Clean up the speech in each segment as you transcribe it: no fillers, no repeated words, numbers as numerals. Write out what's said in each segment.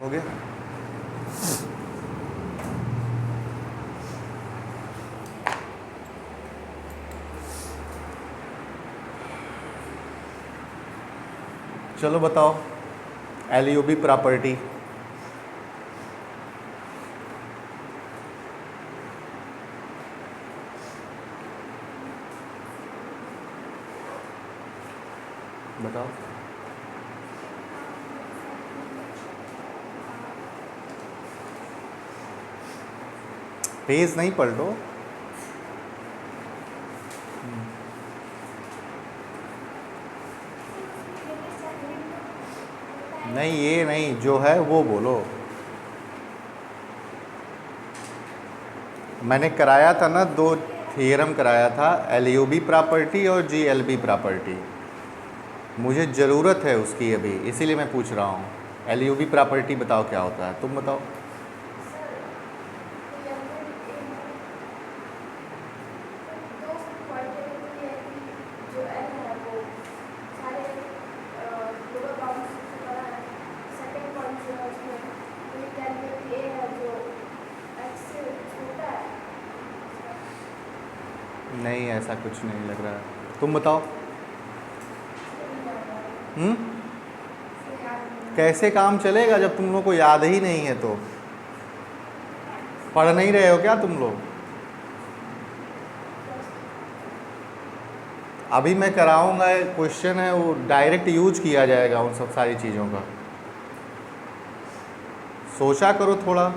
हो गया। चलो बताओ एलयूबी प्रॉपर्टी। बताओ। पेज नहीं पलटो। नहीं ये नहीं, जो है वो बोलो। मैंने कराया था ना, दो थियरम कराया था, एलयूबी प्रॉपर्टी और जीएलबी प्रॉपर्टी। मुझे ज़रूरत है उसकी अभी, इसीलिए मैं पूछ रहा हूँ। एलयूबी प्रॉपर्टी बताओ क्या होता है, तुम बताओ। नहीं ऐसा कुछ नहीं लग रहा है, तुम बताओ। कैसे काम चलेगा जब तुम लोगों को याद ही नहीं है तो? पढ़ नहीं रहे हो क्या तुम लोग? अभी मैं कराऊंगा, क्वेश्चन है वो डायरेक्ट यूज किया जाएगा उन सब सारी चीज़ों का। सोचा करो थोड़ा,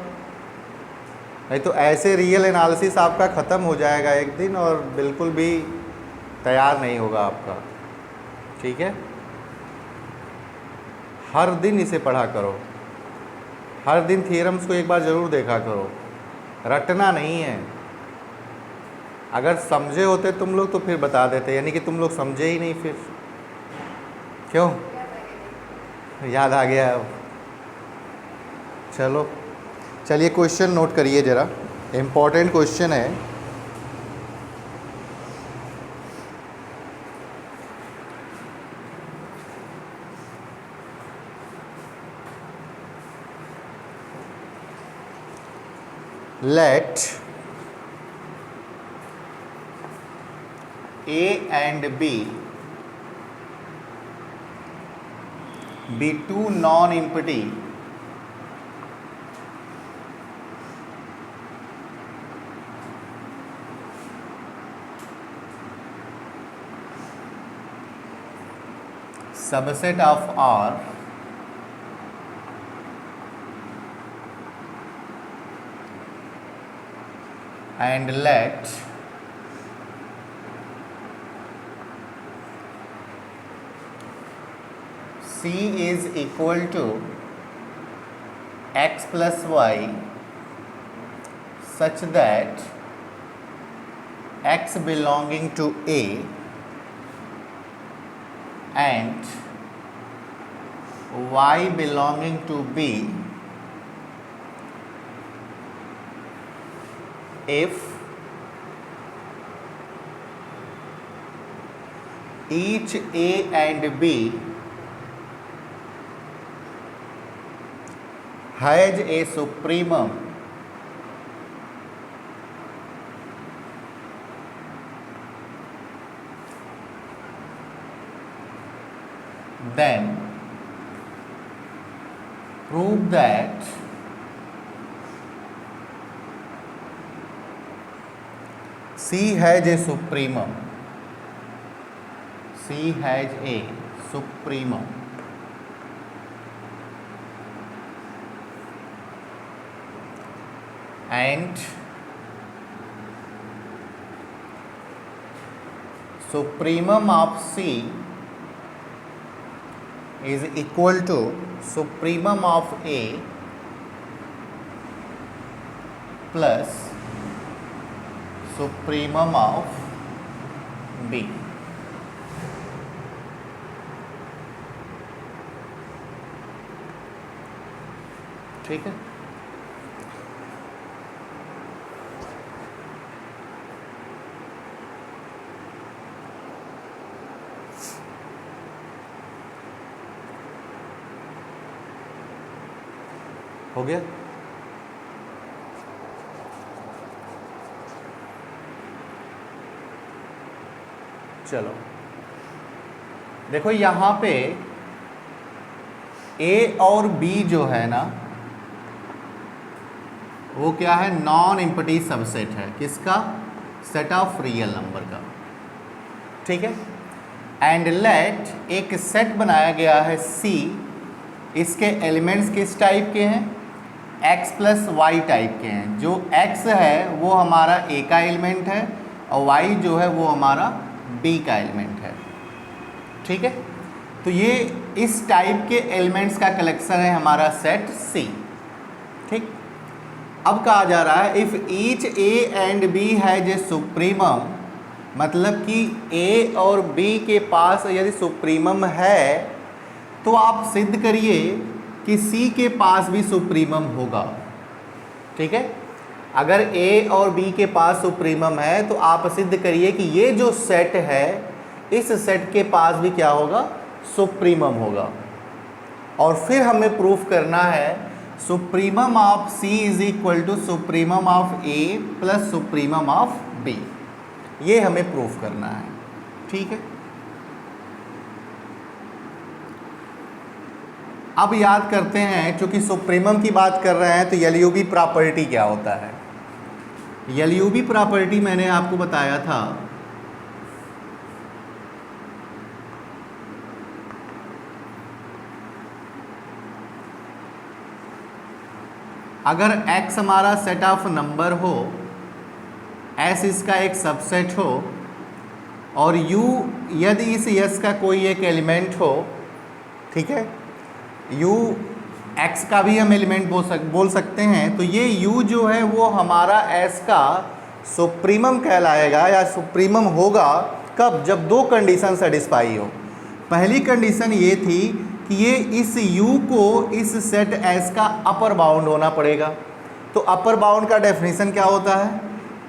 नहीं तो ऐसे रियल एनालिसिस आपका ख़त्म हो जाएगा एक दिन और बिल्कुल भी तैयार नहीं होगा आपका। ठीक है, हर दिन इसे पढ़ा करो, हर दिन थियरम्स को एक बार ज़रूर देखा करो, रटना नहीं है। अगर समझे होते तुम लोग तो फिर बता देते, यानी कि तुम लोग समझे ही नहीं फिर। क्यों? याद आ गया अब। चलो चलिए क्वेश्चन नोट करिए ज़रा, इम्पॉर्टेंट क्वेश्चन है। Let A and B be two non-empty subset of R and let C is equal to x plus y such that x belonging to A and y belonging to B if each A and B has a supremum then prove that C has a supremum. C has a supremum. And supremum of C is equal to supremum of A plus supremum of B. ठीक है, हो गया। चलो देखो यहाँ पे ए और B जो है ना, वो क्या है, नॉन एम्प्टी सबसेट है। किसका? सेट ऑफ रियल नंबर का। ठीक है। एंड लेट एक सेट बनाया गया है C, इसके एलिमेंट्स किस टाइप के हैं? x प्लस वाई टाइप के हैं। जो x है वो हमारा A का एलिमेंट है और y जो है वो हमारा B का एलिमेंट है। ठीक है। तो ये इस टाइप के एलिमेंट्स का कलेक्शन है हमारा सेट C। ठीक। अब कहा जा रहा है if each A and B has a supremum, मतलब कि A और B के पास यदि सुप्रीमम है तो आप सिद्ध करिए कि C के पास भी सुप्रीमम होगा। ठीक है। अगर A और B के पास सुप्रीमम है तो आप सिद्ध करिए कि ये जो सेट है इस सेट के पास भी क्या होगा? सुप्रीमम होगा। और फिर हमें प्रूफ करना है supremum of C is equal to supremum of A plus supremum of B। ये हमें प्रूफ करना है। ठीक है। अब याद करते हैं, चूंकि सुप्रीमम की बात कर रहे हैं तो एलयूबी प्रॉपर्टी क्या होता है। एलयूबी प्रॉपर्टी मैंने आपको बताया था अगर x हमारा सेट ऑफ नंबर हो, S इसका एक सबसेट हो और U यदि इस S का कोई एक एलिमेंट हो, ठीक है, U x का भी हम एलिमेंट बोल सकते हैं, तो ये U जो है वो हमारा S का सुप्रीमम कहलाएगा या सुप्रीमम होगा। कब? जब दो कंडीशन सेटिस्फाई हो। पहली कंडीशन ये थी कि ये इस U को इस सेट S का अपर बाउंड होना पड़ेगा। तो अपर बाउंड का डेफिनेशन क्या होता है?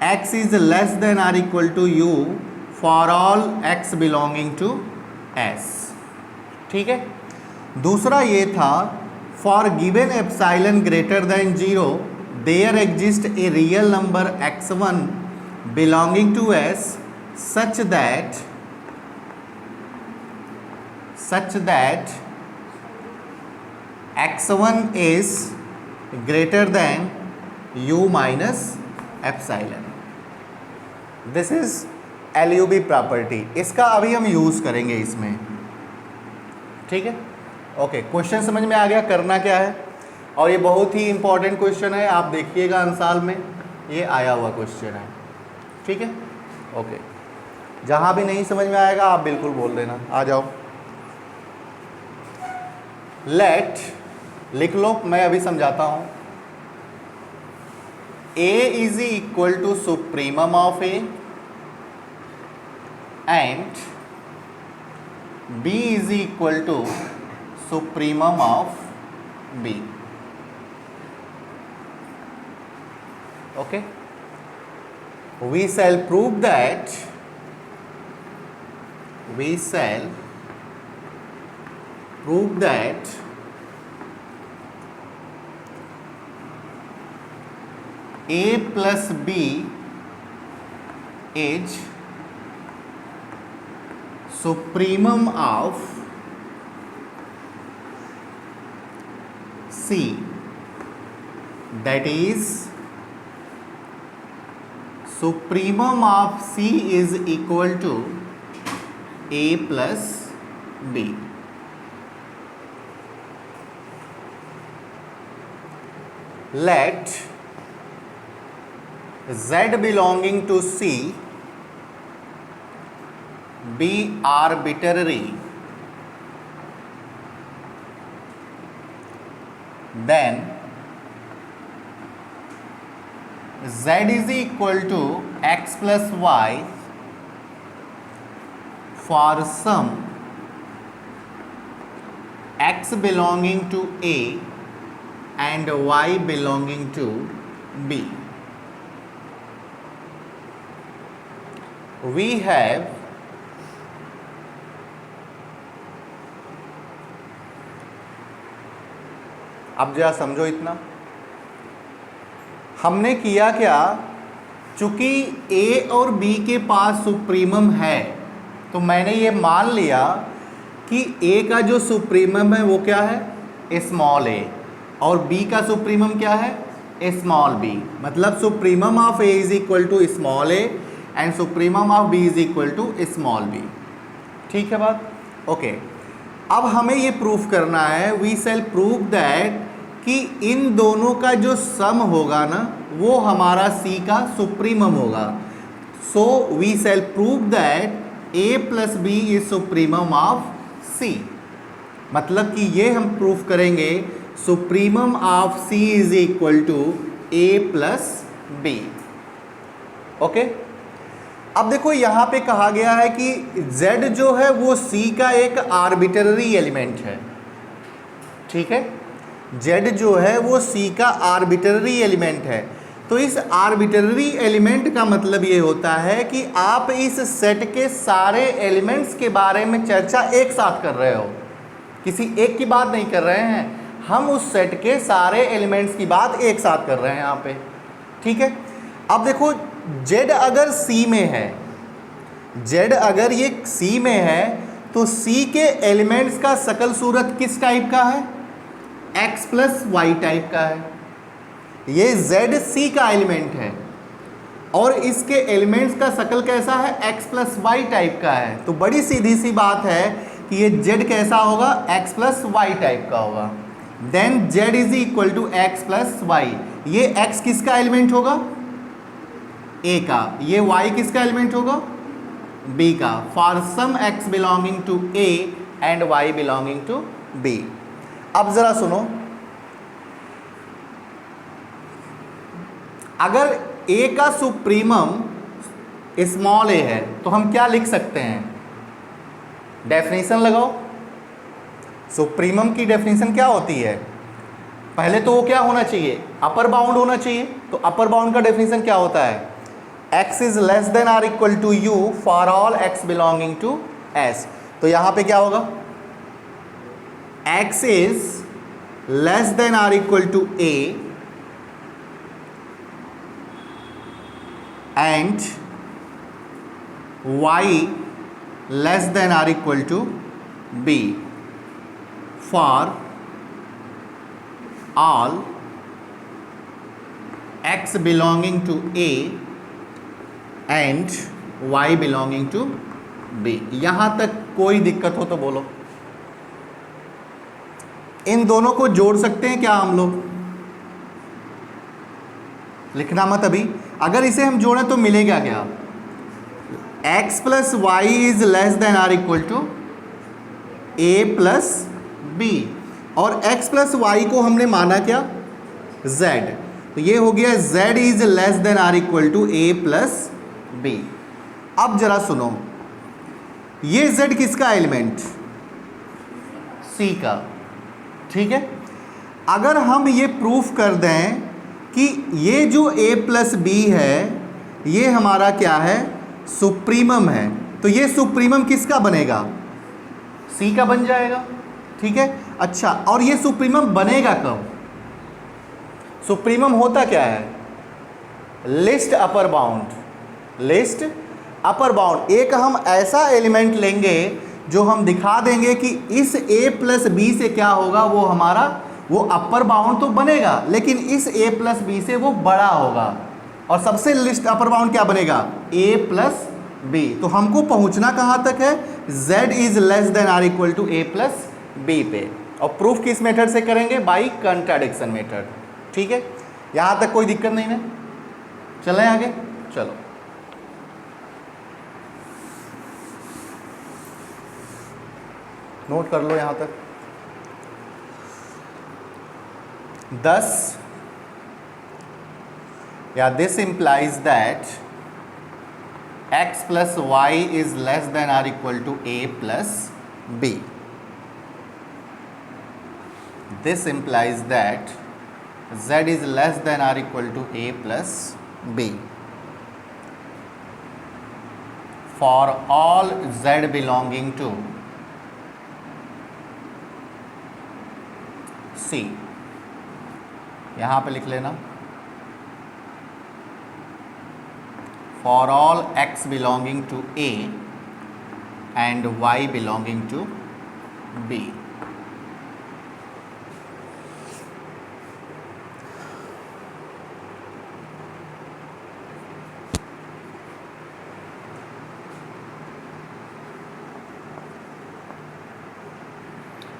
x is less than or equal to U for all x belonging to S। ठीक है। दूसरा ये था for given epsilon greater than 0 there exist a real number x1 belonging to S such that x1 is greater than U minus epsilon। This is LUB property. इसका अभी हम use करेंगे इसमें। ठीक है। ओके, क्वेश्चन समझ में आ गया करना क्या है। और ये बहुत ही इंपॉर्टेंट क्वेश्चन है, आप देखिएगा अंसाल में ये आया हुआ क्वेश्चन है। ठीक है। ओके, जहाँ भी नहीं समझ में आएगा आप बिल्कुल बोल देना। आ जाओ। लेट लिख लो, मैं अभी समझाता हूँ। A is equal to supremum of A and B is equal to supremum of B। Okay, we shall prove that A plus B is supremum of C, that is supremum of C is equal to A plus B। Let Z belonging to C be arbitrary, then Z is equal to x plus y for some x belonging to A and y belonging to B। We have अब जरा समझो इतना, हमने किया क्या, चूंकि ए और B के पास सुप्रीमम है तो मैंने ये मान लिया कि ए का जो सुप्रीमम है वो क्या है, स्मॉल ए, और बी का सुप्रीमम क्या है, स्मॉल बी। मतलब supremum of A is equal to small a and supremum of B is equal to small b. ठीक है बात, ओके। अब हमें ये प्रूफ करना है, वी शैल प्रूव दैट कि इन दोनों का जो सम होगा ना वो हमारा सी का सुप्रीमम होगा। So we shall prove that A plus B is supremum of C. मतलब कि ये हम प्रूफ करेंगे supremum of C is equal to A plus B. Okay, अब देखो यहाँ पे कहा गया है कि z जो है वो c का एक आर्बिट्ररी एलिमेंट है। ठीक है, z जो है वो c का आर्बिट्ररी एलिमेंट है। तो इस आर्बिट्ररी एलिमेंट का मतलब ये होता है कि आप इस सेट के सारे एलिमेंट्स के बारे में चर्चा एक साथ कर रहे हो, किसी एक की बात नहीं कर रहे हैं, हम उस सेट के सारे एलिमेंट्स की बात एक साथ कर रहे हैं यहाँ पे। ठीक है, अब देखो z अगर c में है, z अगर ये c में है तो c के एलिमेंट्स का शकल सूरत किस टाइप का है, x प्लस वाई टाइप का है। ये z c का एलिमेंट है और इसके एलिमेंट्स का शकल कैसा है, x प्लस वाई टाइप का है। तो बड़ी सीधी सी बात है कि ये z कैसा होगा, x प्लस वाई टाइप का होगा। Then z is equal to x plus y. ये x किसका एलिमेंट होगा, a का, ये y किसका एलिमेंट होगा, b का। For some x belonging to a and y belonging to b। अब जरा सुनो, अगर a का सुप्रीमम स्मॉल a है तो हम क्या लिख सकते हैं, डेफिनेशन लगाओ। सुप्रीमम की डेफिनेशन क्या होती है, पहले तो वो क्या होना चाहिए, अपर बाउंड होना चाहिए। तो अपर बाउंड का डेफिनेशन क्या होता है, x is less than or equal to u for all x belonging to s। तो यहां पे क्या होगा, x is less than or equal to a and y less than or equal to b for all x belonging to a and y belonging to b। यहां तक कोई दिक्कत हो तो बोलो। इन दोनों को जोड़ सकते हैं क्या हम लोग, लिखना मत अभी। अगर इसे हम जोड़ें तो मिलेगा क्या, x plus y is less than or equal to a plus b, और x प्लस वाई को हमने माना क्या, z। तो ये हो गया z is less than or equal to a plus b. अब जरा सुनो, ये z किसका एलिमेंट, c का। ठीक है, अगर हम ये प्रूफ कर दें कि ये जो a प्लस बी है ये हमारा क्या है, सुप्रीमम है, तो ये सुप्रीमम किसका बनेगा, c का बन जाएगा। ठीक है, अच्छा, और ये सुप्रीमम बनेगा कब, सुप्रीमम होता क्या है, list upper bound, list upper bound. एक हम ऐसा एलिमेंट लेंगे जो हम दिखा देंगे कि इस a प्लस बी से क्या होगा, वो हमारा वो अपर बाउंड तो बनेगा लेकिन इस a प्लस बी से वो बड़ा होगा, और सबसे लिस्ट अपर बाउंड क्या बनेगा, a प्लस बी। तो हमको पहुंचना कहाँ तक है, z is less than or equal to a plus b पे, और प्रूफ किस मेथड से करेंगे, बाई कंट्राडिक्शन मेथड। ठीक है, यहाँ तक कोई दिक्कत नहीं है, चलें आगे, चलो। नोट कर लो यहाँ तक। 10 या this implies that x plus y is less than or equal to a plus b. This implies that z is less than or equal to a plus b for all z belonging to C. यहाँ पे लिख लेना for all x belonging to A and y belonging to B।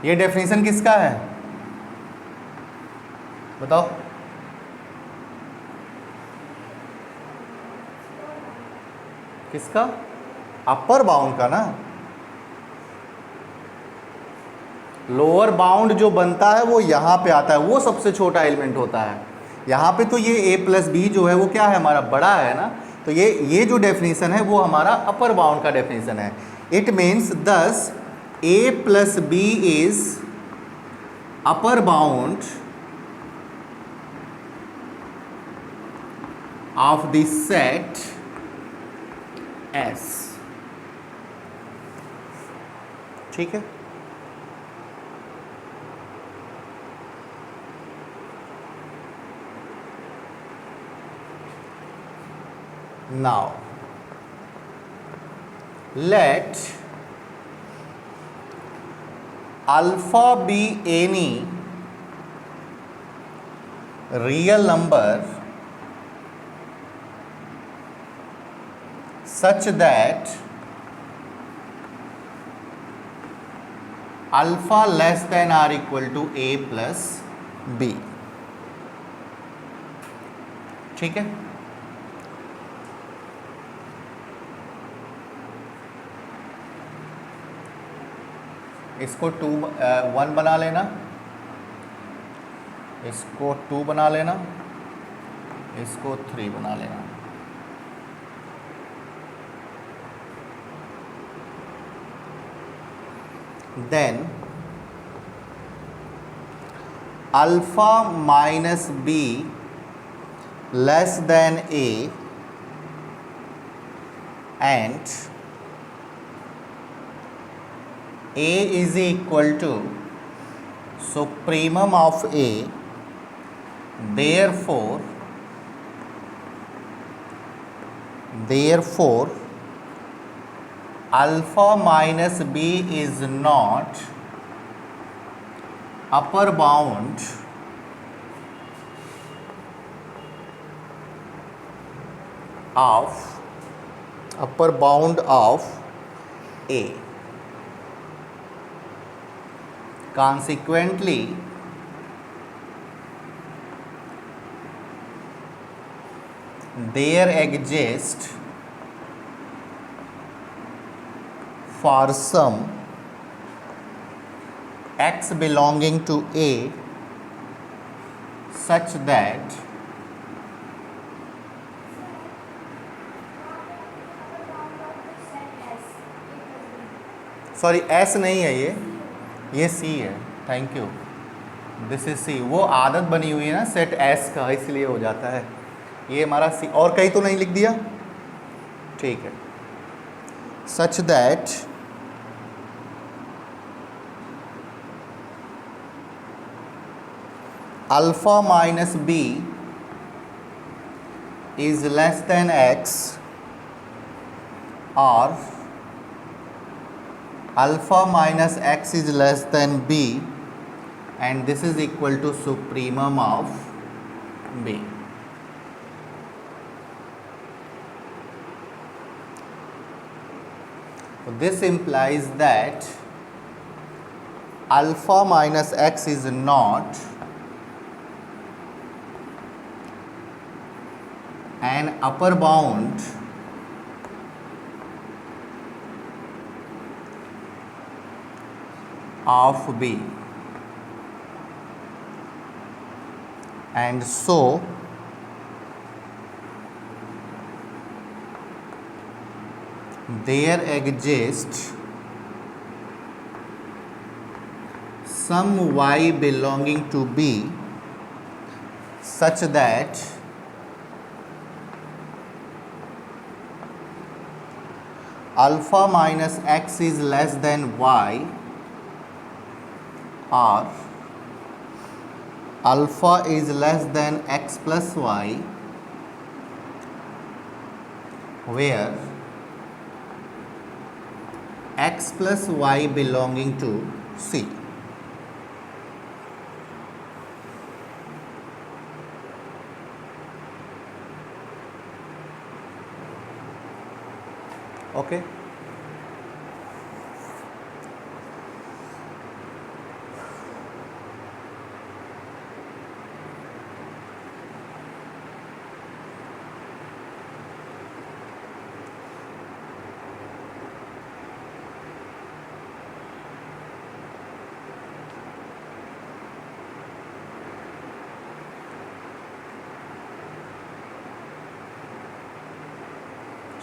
ये definition किसका है बताओ? किसका? अपर bound का ना। लोअर बाउंड जो बनता है वो यहाँ पे आता है, वो सबसे छोटा एलिमेंट होता है। यहाँ पे तो ये a प्लस बी जो है वो क्या है, हमारा बड़ा है ना। तो ये जो डेफिनेशन है वो हमारा अपर बाउंड का डेफिनेशन है। It means thus a plus B is upper bound of the set S। ठीक है, now let alpha be any real number such that alpha less than or equal to a plus b। ठीक है, इसको 1 बना लेना, इसको 2 बना लेना, इसको 3 बना लेना। Then alpha minus b less than a and A is equal to supremum of A, therefore alpha minus B is not upper bound of A। Consequently, there exists for some x belonging to A such that sorry S नहीं है, ये C है। Thank you, this is C। वो आदत बनी हुई है ना सेट S का, इसलिए हो जाता है। ये हमारा C। और कहीं तो नहीं लिख दिया? ठीक है। Such that alpha minus b is less than x और alpha minus x is less than b and this is equal to supremum of b। So this implies that alpha minus x is not an upper bound of B, and so there exists some y belonging to B such that alpha minus x is less than y or alpha is less than x plus y where x plus y belonging to C. Okay.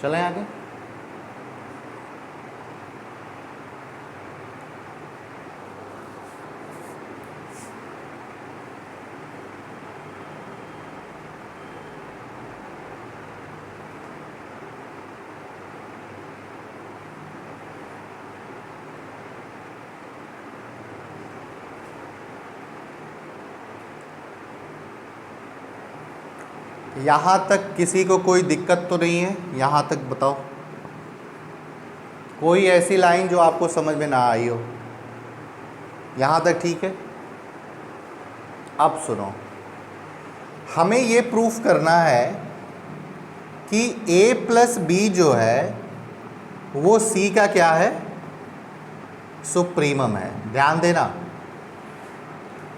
चलें आगे। यहाँ तक किसी को कोई दिक्कत तो नहीं है? यहाँ तक बताओ, कोई ऐसी लाइन जो आपको समझ में ना आई हो? यहाँ तक ठीक है? अब सुनो, हमें ये प्रूफ करना है कि a प्लस बी जो है वो c का क्या है? सुप्रीमम है। ध्यान देना,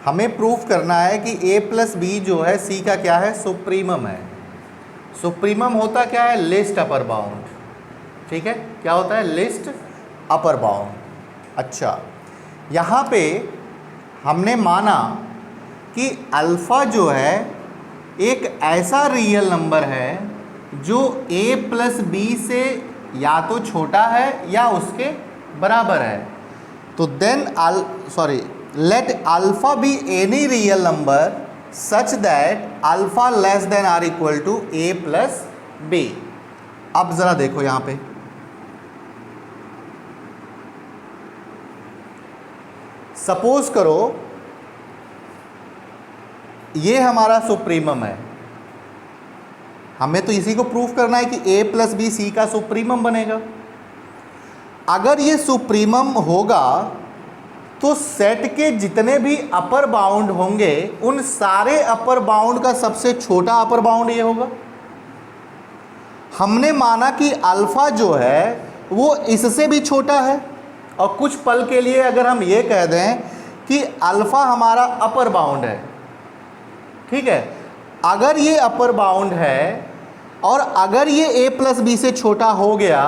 हमें प्रूफ करना है कि a प्लस बी जो है c का क्या है? सुप्रीमम है। सुप्रीमम होता क्या है? List upper bound. ठीक है, क्या होता है? List upper bound. अच्छा, यहाँ पे हमने माना कि अल्फ़ा जो है एक ऐसा रियल नंबर है जो a प्लस बी से या तो छोटा है या उसके बराबर है। तो then let alpha be any real number such that alpha less than or equal to a plus b। अब ज़रा देखो यहाँ पे, सपोज करो ये हमारा सुप्रीमम है, हमें तो इसी को प्रूफ करना है कि a प्लस बी सी का सुप्रीमम बनेगा। अगर ये सुप्रीमम होगा तो सेट के जितने भी अपर बाउंड होंगे उन सारे अपर बाउंड का सबसे छोटा अपर बाउंड ये होगा। हमने माना कि अल्फ़ा जो है वो इससे भी छोटा है, और कुछ पल के लिए अगर हम ये कह दें कि अल्फ़ा हमारा अपर बाउंड है, ठीक है, अगर ये अपर बाउंड है और अगर ये a प्लस बी से छोटा हो गया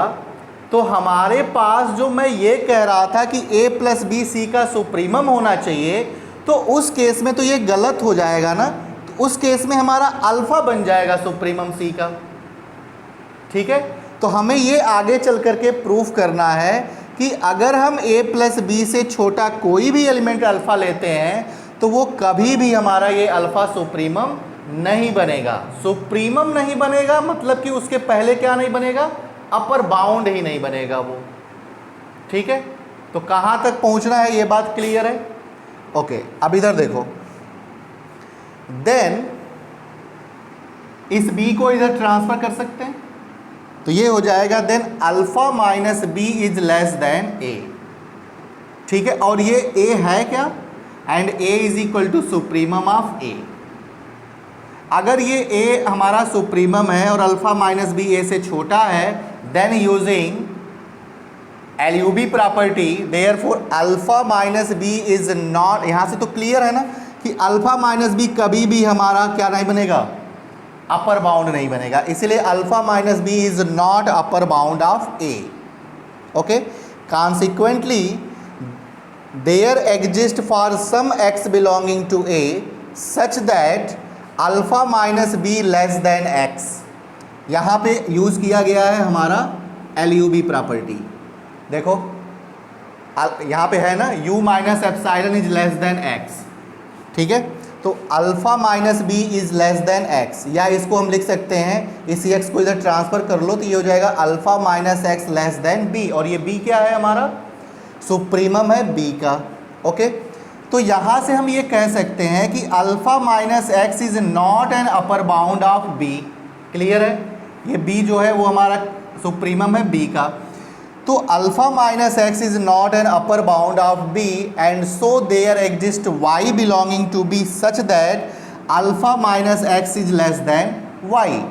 तो हमारे पास जो मैं ये कह रहा था कि a प्लस बी सी का सुप्रीमम होना चाहिए, तो उस केस में तो ये गलत हो जाएगा ना। तो उस केस में हमारा अल्फ़ा बन जाएगा सुप्रीमम सी का। ठीक है, तो हमें ये आगे चल करके प्रूफ करना है कि अगर हम a प्लस बी से छोटा कोई भी एलिमेंट अल्फ़ा लेते हैं तो वो कभी भी हमारा ये अल्फ़ा सुप्रीमम नहीं बनेगा। सुप्रीमम नहीं बनेगा मतलब कि उसके पहले क्या नहीं बनेगा? अपर बाउंड ही नहीं बनेगा वो। ठीक है, तो कहाँ तक पहुँचना है ये बात क्लियर है? ओके, अब इधर देखो, देन इस b को इधर ट्रांसफ़र कर सकते हैं, तो ये हो जाएगा then alpha minus b is less than a। ठीक है, और ये a है क्या? And a is equal to supremum of a। अगर ये a हमारा सुप्रीमम है और अल्फ़ा माइनस बी a से छोटा है, then using LUB property therefore alpha minus b is not, यहाँ से तो क्लियर है ना कि अल्फ़ा माइनस बी कभी भी हमारा क्या नहीं बनेगा? अपर बाउंड नहीं बनेगा। इसलिए alpha minus b is not upper bound of a। Okay, consequently there exist for some x belonging to a such that alpha minus b less than x। यहाँ पे यूज़ किया गया है हमारा LUB प्रॉपर्टी। देखो यहाँ पे है ना u minus epsilon is less than x। ठीक है, तो alpha minus b is less than x, या इसको हम लिख सकते हैं, इसी x को इधर ट्रांसफ़र कर लो तो ये हो जाएगा alpha minus x less than b, और ये b क्या है? हमारा सुप्रीमम है b का। ओके, तो यहाँ से हम ये कह सकते हैं कि alpha minus x is not an upper bound of b. Clear है? ये बी जो है वो हमारा सुप्रीमम है बी का। तो alpha minus x is not an upper bound of b and so there exist y belonging to b such that alpha minus x is less than y.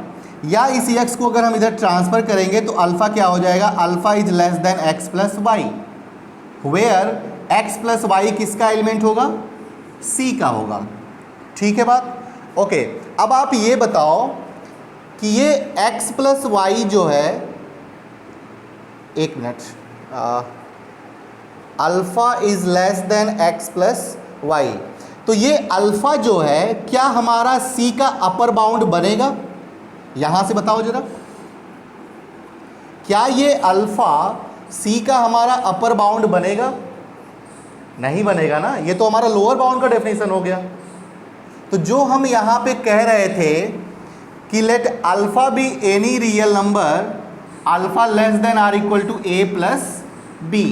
या इस एक्स को अगर हम इधर ट्रांसफ़र करेंगे तो अल्फ़ा क्या हो जाएगा, alpha is less than x plus y, where x plus y किसका एलिमेंट होगा, सी का होगा। ठीक है बात? ओके, अब आप ये बताओ कि ये एक्स प्लस वाई जो है, एक minute, alpha is less than x plus y, तो ये अल्फ़ा जो है क्या हमारा सी का अपर बाउंड बनेगा? यहां से बताओ जरा, क्या ये अल्फ़ा सी का हमारा अपर बाउंड बनेगा? नहीं बनेगा ना, ये तो हमारा लोअर बाउंड का डेफिनेशन हो गया। तो जो हम यहां पे कह रहे थे कि let alpha be any real number alpha less than or equal to A plus b.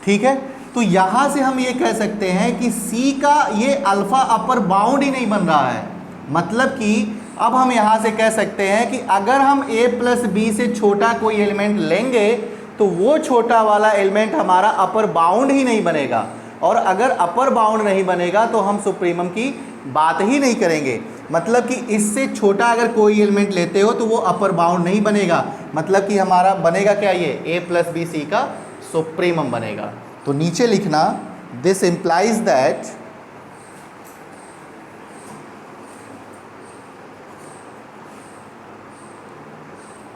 ठीक है, तो यहां से हम ये कह सकते हैं कि सी का ये अल्फ़ा अपर बाउंड ही नहीं बन रहा है। मतलब कि अब हम यहां से कह सकते हैं कि अगर हम a प्लस बी से छोटा कोई एलिमेंट लेंगे तो वो छोटा वाला एलिमेंट हमारा अपर बाउंड ही नहीं बनेगा, और अगर अपर बाउंड नहीं बनेगा तो हम सुप्रीमम की बात ही नहीं करेंगे। मतलब कि इससे छोटा अगर कोई एलिमेंट लेते हो तो वो अपर बाउंड नहीं बनेगा, मतलब कि हमारा बनेगा क्या, ये a प्लस बी सी का सुप्रीमम बनेगा। तो नीचे लिखना दिस इंप्लाइज दैट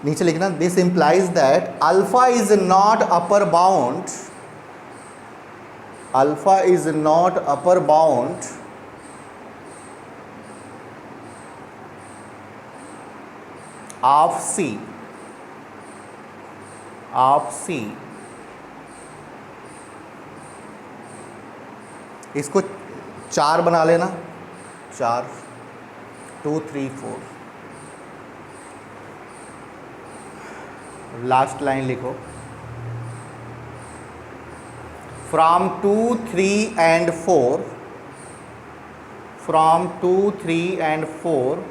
नीचे लिखना this implies that alpha is not upper bound, alpha is not upper bound of C, of C. इसको 4 बना लेना, 4, 2, 3, 4। लास्ट लाइन लिखो, from 2, 3 and 4, from 2, 3 and 4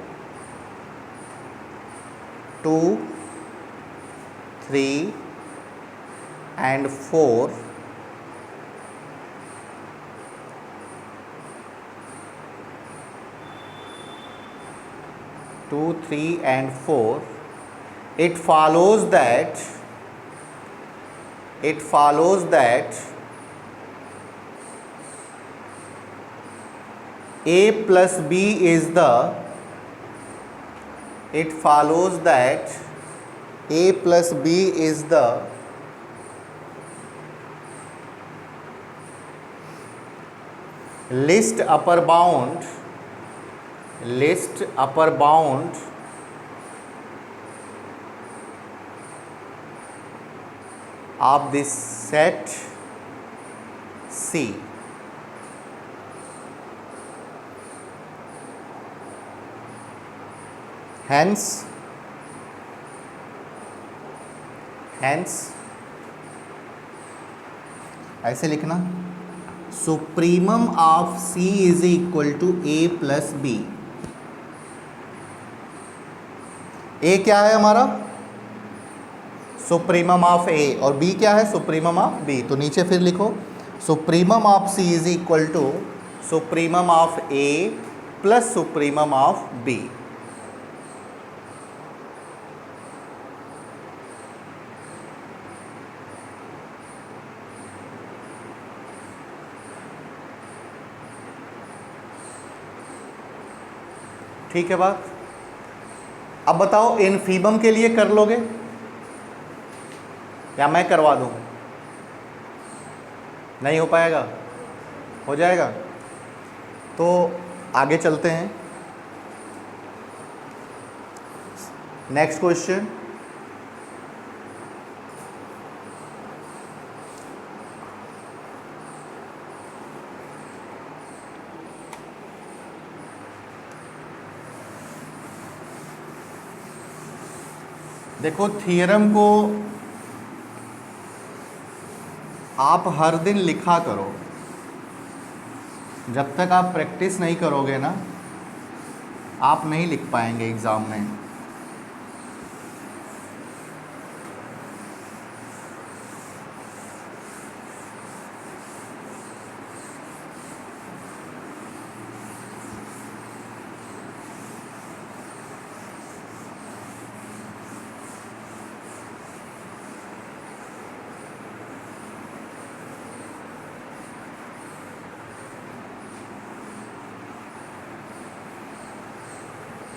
2, 3 and 4 2, 3 and 4, it follows that a plus b is the, it follows that a plus b is the least upper bound, least upper bound of this set C. Hence ऐसे लिखना, supremum of C is equal to A plus b. A क्या है हमारा, supremum of A, और B क्या है, supremum of B। तो नीचे फिर लिखो, supremum of C is equal to supremum of A plus supremum of B। ठीक है बात? अब बताओ इनफीबम के लिए कर लोगे या मैं करवा दूं? नहीं हो पाएगा? हो जाएगा? तो आगे चलते हैं। नेक्स्ट क्वेश्चन, देखो थियरम को आप हर दिन लिखा करो, जब तक आप प्रैक्टिस नहीं करोगे ना, आप नहीं लिख पाएंगे एग्ज़ाम में।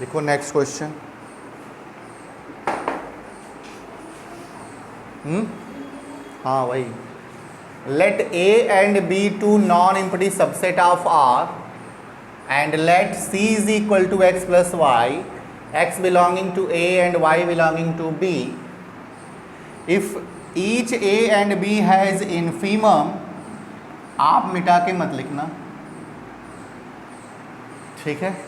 देखो नेक्स्ट क्वेश्चन। हाँ वही, let A and B two non empty subset of R and let C is equal to x plus y, x belonging to A and y belonging to B. If each A and B has infimum, आप मिटा के मत लिखना, ठीक है।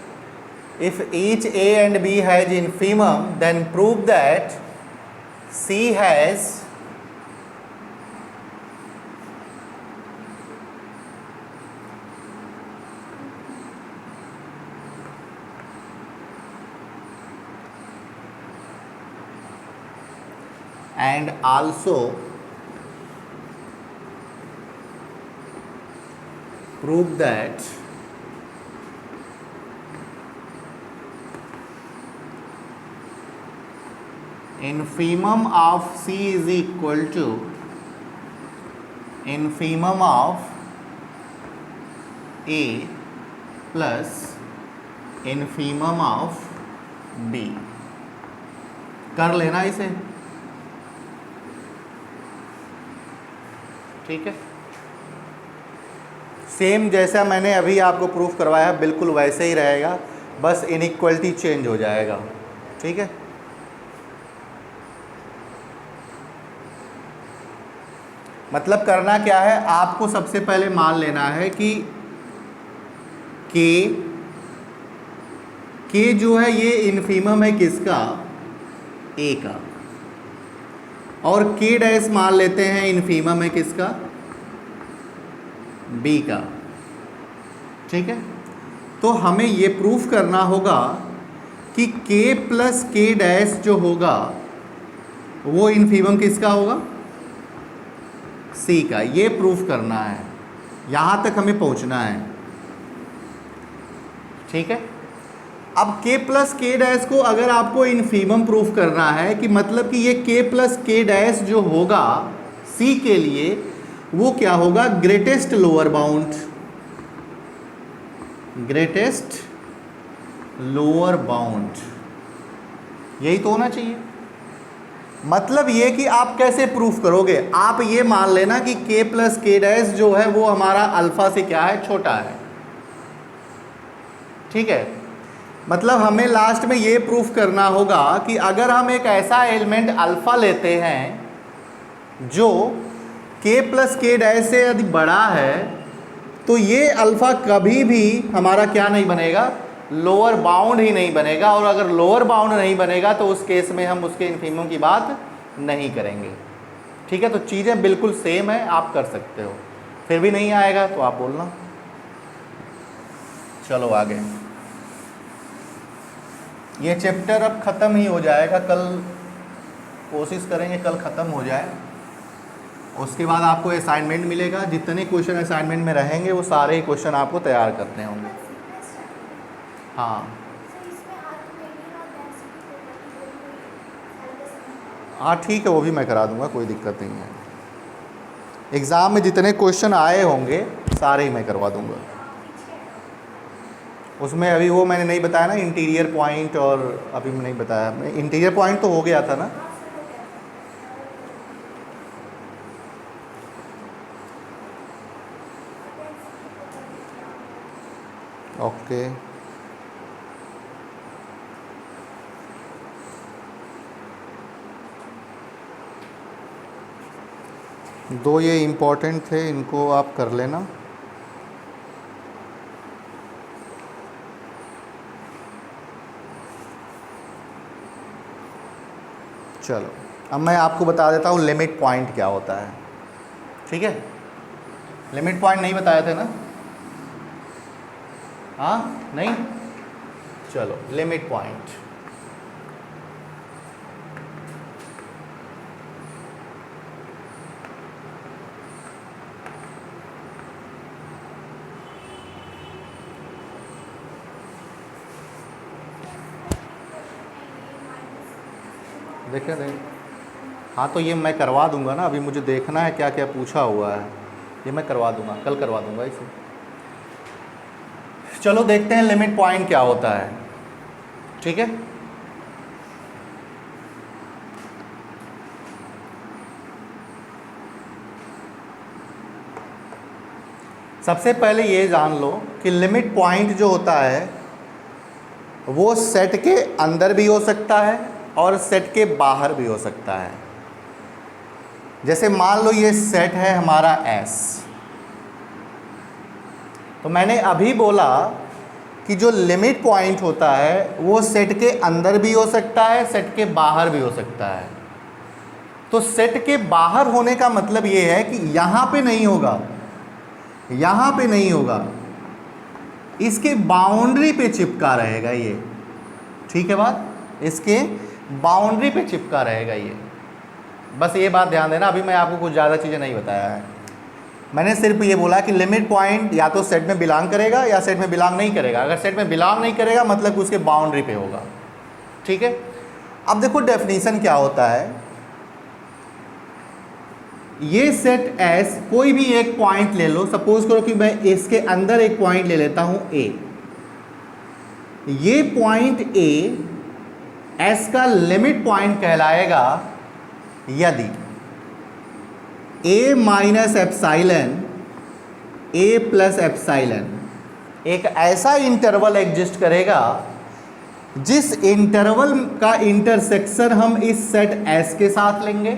If each A and B has infimum, then prove that C has and also prove that infimum of C is equal to infimum of A plus infimum of B। कर लेना इसे, ठीक है। सेम जैसा मैंने अभी आपको प्रूफ करवाया बिल्कुल वैसे ही रहेगा, बस इनइक्वलिटी चेंज हो जाएगा, ठीक है। मतलब करना क्या है, आपको सबसे पहले मान लेना है कि के जो है ये इन्फीमम है किसका, ए का, और के डैश मान लेते हैं इन्फीमम है किसका, बी का, ठीक है। तो हमें ये प्रूफ करना होगा कि के प्लस के डैश जो होगा वो इन्फीमम किसका होगा, सी का। ये प्रूफ करना है, यहाँ तक हमें पहुँचना है, ठीक है। अब के प्लस के डैश को अगर आपको इन्फीमम प्रूफ करना है कि मतलब कि ये के प्लस के डैश जो होगा सी के लिए वो क्या होगा, greatest lower bound, greatest lower bound, यही तो होना चाहिए। मतलब ये कि आप कैसे प्रूफ करोगे, आप ये मान लेना कि k प्लस के डैश जो है वो हमारा अल्फ़ा से क्या है, छोटा है, ठीक है। मतलब हमें लास्ट में ये प्रूफ करना होगा कि अगर हम एक ऐसा एलिमेंट अल्फ़ा लेते हैं जो k प्लस के डैश से यदि बड़ा है तो ये अल्फ़ा कभी भी हमारा क्या नहीं बनेगा, लोअर बाउंड ही नहीं बनेगा। और अगर लोअर बाउंड नहीं बनेगा तो उस केस में हम उसके इन्फीमम की बात नहीं करेंगे, ठीक है। तो चीज़ें बिल्कुल सेम है, आप कर सकते हो। फिर भी नहीं आएगा तो आप बोलना। चलो आगे, ये चैप्टर अब ख़त्म ही हो जाएगा, कल कोशिश करेंगे कल ख़त्म हो जाए। उसके बाद आपको असाइनमेंट मिलेगा, जितने क्वेश्चन असाइनमेंट में रहेंगे वो सारे ही क्वेश्चन आपको तैयार करने होंगे। हाँ हाँ ठीक है, वो भी मैं करा दूंगा, कोई दिक्कत नहीं है। एग्ज़ाम में जितने क्वेश्चन आए होंगे सारे ही मैं करवा दूंगा। उसमें अभी वो मैंने नहीं बताया ना इंटीरियर पॉइंट, और अभी मैं नहीं बताया, इंटीरियर पॉइंट तो हो गया था ना। ओके दो ये इम्पोर्टेंट थे, इनको आप कर लेना। चलो अब मैं आपको बता देता हूँ लिमिट पॉइंट क्या होता है, ठीक है। लिमिट पॉइंट नहीं बताए थे ना, हाँ नहीं, चलो लिमिट पॉइंट। देखें हाँ, तो ये मैं करवा दूंगा ना, अभी मुझे देखना है क्या क्या पूछा हुआ है, ये मैं करवा दूंगा, कल करवा दूंगा इसे। चलो देखते हैं लिमिट पॉइंट क्या होता है, ठीक है। सबसे पहले ये जान लो कि लिमिट पॉइंट जो होता है वो सेट के अंदर भी हो सकता है और सेट के बाहर भी हो सकता है। जैसे मान लो ये सेट है हमारा S, तो मैंने अभी बोला कि जो लिमिट पॉइंट होता है वो सेट के अंदर भी हो सकता है, सेट के बाहर भी हो सकता है। तो सेट के बाहर होने का मतलब ये है कि यहाँ पे नहीं होगा, यहाँ पे नहीं होगा, इसके बाउंड्री पे चिपका रहेगा ये, ठीक है बात, इसके बाउंड्री पे चिपका रहेगा ये। बस ये बात ध्यान देना, अभी मैं आपको कुछ ज़्यादा चीज़ें नहीं बताया है, मैंने सिर्फ ये बोला कि लिमिट पॉइंट या तो सेट में बिलोंग करेगा या सेट में बिलोंग नहीं करेगा। अगर सेट में बिलोंग नहीं करेगा मतलब उसके बाउंड्री पे होगा, ठीक है। अब देखो डेफिनेशन क्या होता है, ये सेट S कोई भी एक पॉइंट ले लो, सपोज करो कि मैं इसके अंदर एक पॉइंट ले लेता हूं A, ये पॉइंट A S का लिमिट पॉइंट कहलाएगा यदि A minus epsilon A plus epsilon एक ऐसा इंटरवल एग्जिस्ट करेगा जिस इंटरवल का इंटरसेक्शन हम इस सेट S के साथ लेंगे,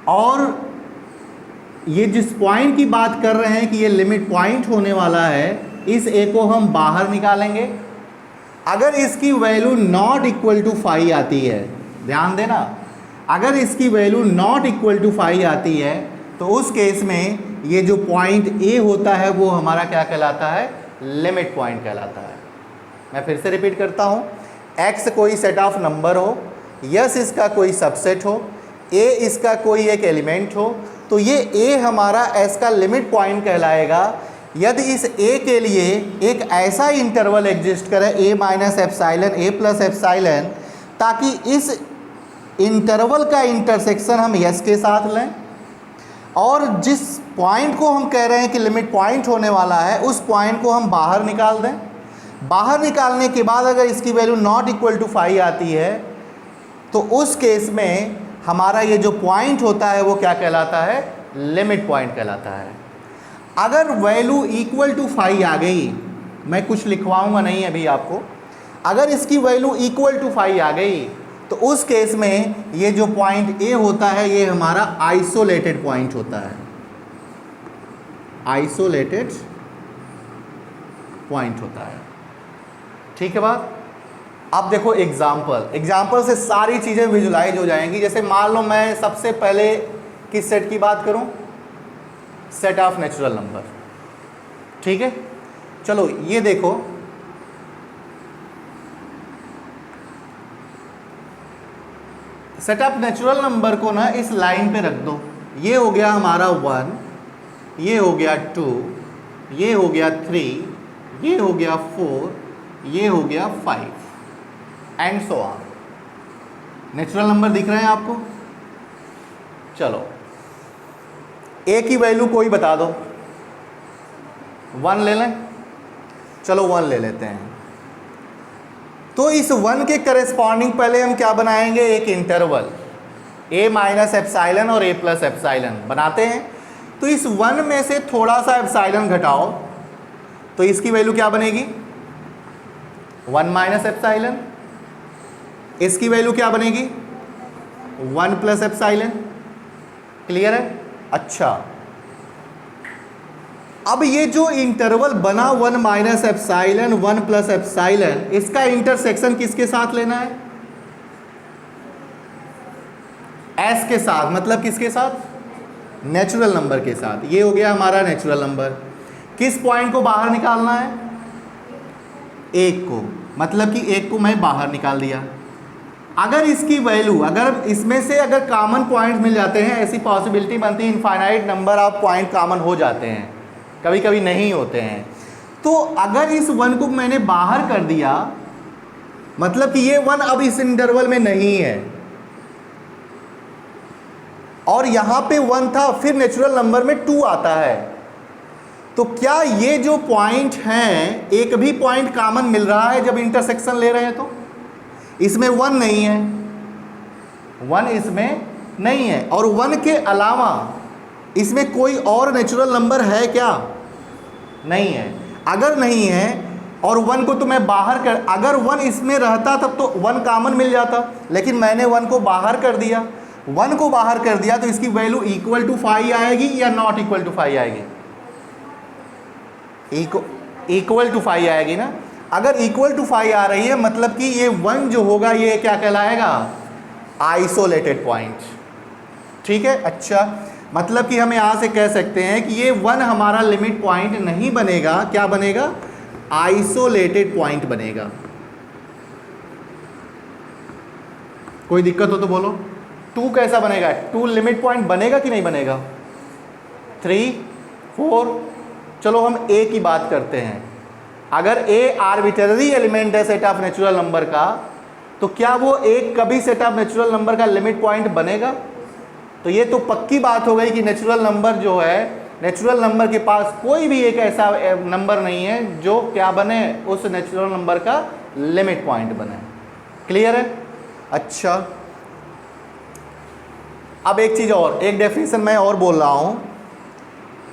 और ये जिस पॉइंट की बात कर रहे हैं कि ये लिमिट पॉइंट होने वाला है, इस A को हम बाहर निकालेंगे। अगर इसकी वैल्यू नॉट इक्वल टू 5 आती है, ध्यान देना, अगर इसकी वैल्यू नॉट इक्वल टू 5 आती है तो उस केस में ये जो पॉइंट A होता है वो हमारा क्या कहलाता है, लिमिट पॉइंट कहलाता है। मैं फिर से रिपीट करता हूँ, X कोई सेट ऑफ नंबर हो, यस इसका कोई सबसेट हो, A इसका कोई एक एलिमेंट हो, तो ये A हमारा S का लिमिट पॉइंट कहलाएगा यदि इस A के लिए एक ऐसा इंटरवल एग्जिस्ट करे A minus epsilon A plus epsilon, ताकि इस इंटरवल का इंटरसेक्शन हम S के साथ लें, और जिस पॉइंट को हम कह रहे हैं कि लिमिट पॉइंट होने वाला है उस पॉइंट को हम बाहर निकाल दें। बाहर निकालने के बाद अगर इसकी वैल्यू नॉट इक्वल टू 5 आती है तो उस केस में हमारा ये जो पॉइंट होता है वो क्या कहलाता है, लिमिट पॉइंट कहलाता है। अगर वैल्यू इक्वल टू 5 आ गई, मैं कुछ लिखवाऊंगा नहीं अभी आपको, अगर इसकी वैल्यू इक्वल टू 5 आ गई तो उस केस में ये जो पॉइंट A होता है ये हमारा आइसोलेटेड पॉइंट होता है, आइसोलेटेड पॉइंट होता है, ठीक है बात। अब देखो एग्जाम्पल से सारी चीज़ें विजुलाइज हो जाएंगी। जैसे मान लो मैं सबसे पहले किस सेट की बात करूं, सेट ऑफ नेचुरल नंबर, ठीक है। चलो ये देखो, सेट ऑफ नेचुरल नंबर को ना इस लाइन पे रख दो, ये हो गया हमारा 1, ये हो गया 2, ये हो गया 3, ये हो गया 4, ये हो गया 5 and so on. Natural number दिख रहे हैं आपको। चलो A की वैल्यू कोई बता दो, 1 ले लें, चलो 1 ले लेते हैं। तो इस 1 के करेस्पॉन्डिंग पहले हम क्या बनाएंगे, एक इंटरवल A माइनस एप्साइलन और A प्लस एप्साइलन बनाते हैं। तो इस 1 में से थोड़ा सा एप्साइलन घटाओ तो इसकी वैल्यू क्या बनेगी, 1 माइनस एप्साइलन। इसकी वैल्यू क्या बनेगी, 1 प्लस एप्साइलन। क्लियर है। अच्छा, अब ये जो इंटरवल बना 1 माइनस एप्साइलन 1 प्लस एप्साइलन, इसका इंटरसेक्शन किसके साथ लेना है, S के साथ। मतलब किसके साथ, नेचुरल नंबर के साथ। ये हो गया हमारा नेचुरल नंबर। किस पॉइंट को बाहर निकालना है, 1 को, मतलब कि 1 को मैं बाहर निकाल दिया। अगर इसकी वैल्यू, अगर इसमें से अगर कॉमन पॉइंट मिल जाते हैं, ऐसी पॉसिबिलिटी बनती है infinite number of point common हो जाते हैं, कभी कभी नहीं होते हैं। तो अगर इस 1 को मैंने बाहर कर दिया, मतलब कि ये 1 अब इस इंटरवल में नहीं है, और यहां पे 1 था, फिर नेचुरल नंबर में 2 आता है, तो क्या ये जो पॉइंट हैं, एक भी पॉइंट कॉमन मिल रहा है जब इंटरसेक्शन ले रहे हैं? तो इसमें 1 नहीं है, 1 इसमें नहीं है, और 1 के अलावा इसमें कोई और नेचुरल नंबर है क्या? नहीं है। अगर नहीं है और 1 को तो मैं बाहर कर, अगर 1 इसमें रहता तब तो 1 कॉमन मिल जाता, लेकिन मैंने 1 को बाहर कर दिया। 1 को बाहर कर दिया तो इसकी वैल्यू इक्वल टू 5 आएगी या नॉट इक्वल टू 5 आएगी? इक्वल टू 5 आएगी ना। अगर इक्वल टू 5 आ रही है, मतलब कि ये 1 जो होगा ये क्या कहलाएगा? Isolated point. ठीक है, अच्छा, मतलब कि हम यहां से कह सकते हैं कि ये 1 हमारा लिमिट पॉइंट नहीं बनेगा, क्या बनेगा? आइसोलेटेड पॉइंट बनेगा। कोई दिक्कत हो तो बोलो। 2 कैसा बनेगा? 2 लिमिट पॉइंट बनेगा कि नहीं बनेगा? 3, 4, चलो हम a की बात करते हैं। अगर a आर्बिट्ररी एलिमेंट है सेट ऑफ नेचुरल नंबर का, तो क्या वो एक कभी सेट ऑफ नेचुरल नंबर का लिमिट पॉइंट बनेगा? तो ये तो पक्की बात हो गई कि नेचुरल नंबर जो है, नेचुरल नंबर के पास कोई भी एक ऐसा नंबर नहीं है जो क्या बने, उस नेचुरल नंबर का लिमिट पॉइंट बने। क्लियर है? अच्छा, अब एक चीज और, एक डेफिनेशन मैं और बोल रहा हूं।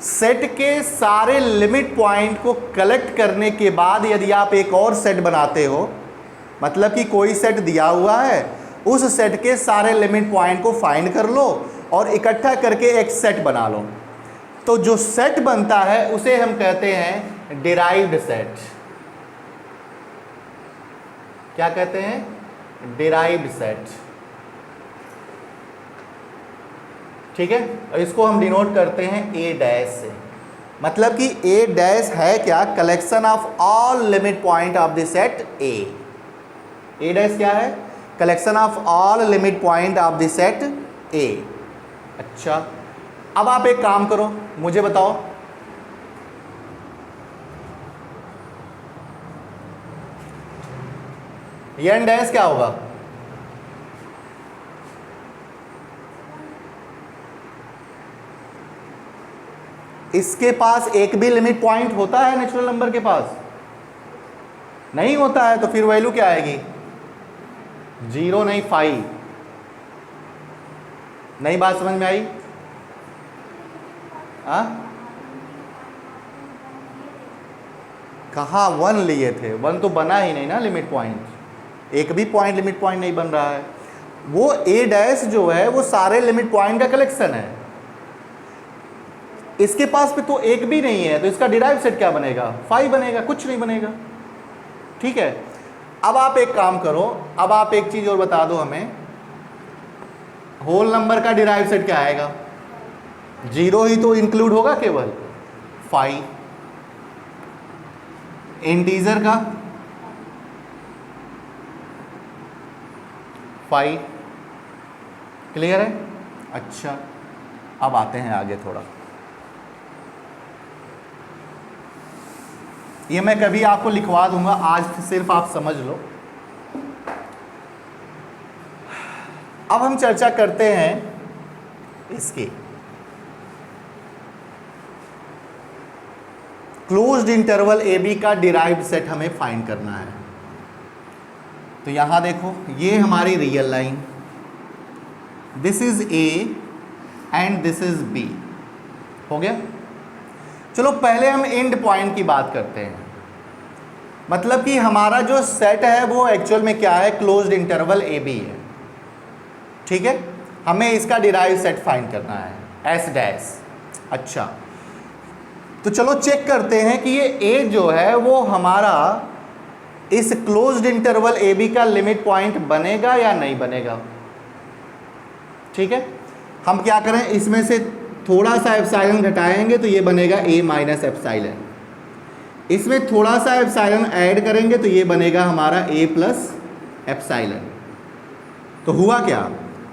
सेट के सारे लिमिट पॉइंट को कलेक्ट करने के बाद यदि आप एक और सेट बनाते हो, मतलब कि कोई सेट दिया हुआ है, उस सेट के सारे लिमिट पॉइंट को फाइंड कर लो और इकट्ठा करके एक सेट बना लो, तो जो सेट बनता है उसे हम कहते हैं डिराइव्ड सेट। क्या कहते हैं? Derived set. ठीक है, और इसको हम डिनोट करते हैं A डैश से। मतलब कि A डैश है क्या? Collection of all limit point of the set A। A dash क्या है? Collection of all limit point of the set A। अच्छा, अब आप एक काम करो, मुझे बताओ, N डैश क्या होगा? इसके पास एक भी लिमिट पॉइंट होता है नेचुरल नंबर के पास? नहीं होता है, तो फिर वैल्यू क्या आएगी? 0 नहीं 5। नई बात समझ में आई? कहाँ 1 लिए थे? 1 तो बना ही नहीं ना लिमिट पॉइंट, एक भी पॉइंट लिमिट पॉइंट नहीं बन रहा है। वो A डैश जो है वो सारे लिमिट पॉइंट का कलेक्शन है, इसके पास पे तो एक भी नहीं है, तो इसका डिराइव सेट क्या बनेगा? 5 बनेगा, कुछ नहीं बनेगा। ठीक है, अब आप एक काम करो, अब आप एक चीज और बता दो हमें, होल नंबर का डिराइव सेट क्या आएगा? 0 ही तो इंक्लूड होगा केवल, 5। इंटीजर का 5। क्लियर है? अच्छा, अब आते हैं आगे थोड़ा। ये मैं कभी आपको लिखवा दूंगा, आज सिर्फ आप समझ लो। अब हम चर्चा करते हैं इसकी क्लोज्ड इंटरवल ए बी का डिराइव्ड सेट हमें फाइंड करना है। तो यहां देखो, ये हमारी real line, this is a and this is b, हो गया। चलो पहले हम एंड पॉइंट की बात करते हैं। मतलब कि हमारा जो सेट है वो एक्चुअल में क्या है? क्लोज्ड इंटरवल ए बी है। ठीक है, हमें इसका डिराइव सेट फाइंड करना है, एस डैश। अच्छा, तो चलो चेक करते हैं कि ये ए जो है वो हमारा इस क्लोज्ड इंटरवल ए बी का लिमिट पॉइंट बनेगा या नहीं बनेगा। ठीक है, हम क्या करें, इसमें से थोड़ा सा एप्सिलॉन घटाएंगे तो ये बनेगा a माइनस एप्सिलॉन। इसमें थोड़ा सा एप्साइलन ऐड करेंगे तो ये बनेगा हमारा a प्लस एप्साइलन। तो हुआ क्या,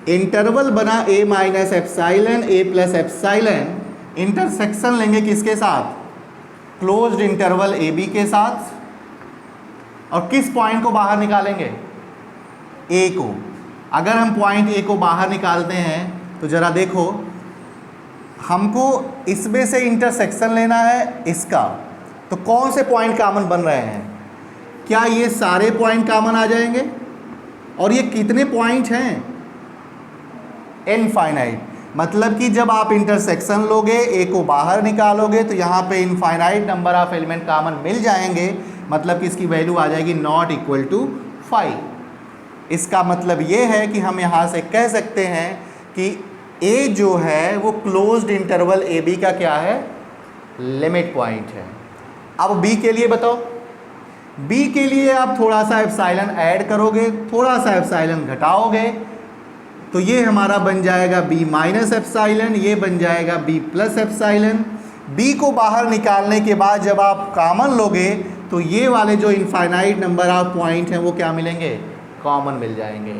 इंटरवल बना a minus epsilon a plus epsilon, intersection लेंगे किसके साथ, क्लोज्ड इंटरवल ए बी के साथ, और किस पॉइंट को बाहर निकालेंगे, ए को। अगर हम पॉइंट ए को बाहर निकालते हैं तो जरा देखो, हमको इसमें से इंटरसेक्शन लेना है इसका, तो कौन से पॉइंट कॉमन बन रहे हैं, क्या ये सारे पॉइंट कॉमन आ जाएंगे, और ये कितने पॉइंट हैं, इनफाइनाइट। मतलब कि जब आप इंटरसेक्शन लोगे, ए को बाहर निकालोगे, तो यहाँ पे infinite number of element common मिल जाएंगे, मतलब कि इसकी वैल्यू आ जाएगी नॉट इक्वल टू 5। इसका मतलब ये है कि हम यहाँ से कह सकते हैं कि ए जो है वो क्लोज्ड इंटरवल ए बी का क्या है, लिमिट पॉइंट है। अब बी के लिए बताओ, बी के लिए आप थोड़ा सा एप्साइलन ऐड करोगे, थोड़ा सा एप्साइलन घटाओगे, तो ये हमारा बन जाएगा b माइनस एप्साइलन, ये बन जाएगा b प्लस एप्साइलन। b को बाहर निकालने के बाद जब आप कॉमन लोगे तो ये वाले जो इनफाइनाइट नंबर ऑफ पॉइंट हैं वो क्या मिलेंगे, कॉमन मिल जाएंगे।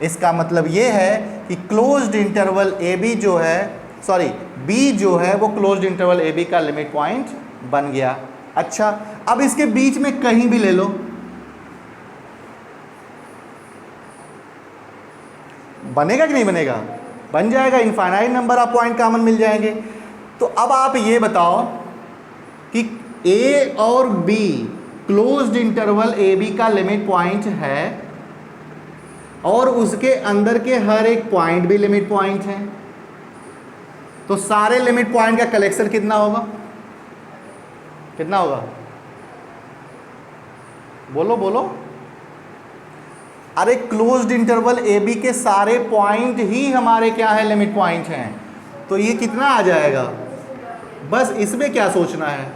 इसका मतलब ये है कि क्लोज्ड इंटरवल ए बी जो है, सॉरी b जो है वो क्लोज्ड इंटरवल ए बी का लिमिट पॉइंट बन गया। अच्छा, अब इसके बीच में कहीं भी ले लो, बनेगा कि नहीं बनेगा, बन जाएगा, infinite number of point common मिल जाएंगे। तो अब आप ये बताओ कि ए और B closed interval A B का लिमिट पॉइंट है और उसके अंदर के हर एक पॉइंट भी लिमिट पॉइंट है, तो सारे लिमिट पॉइंट का कलेक्शन कितना होगा, कितना होगा, बोलो बोलो। अरे क्लोज्ड इंटरवल ए बी के सारे पॉइंट ही हमारे क्या है, लिमिट पॉइंट हैं, तो ये कितना आ जाएगा, बस इसमें क्या सोचना है,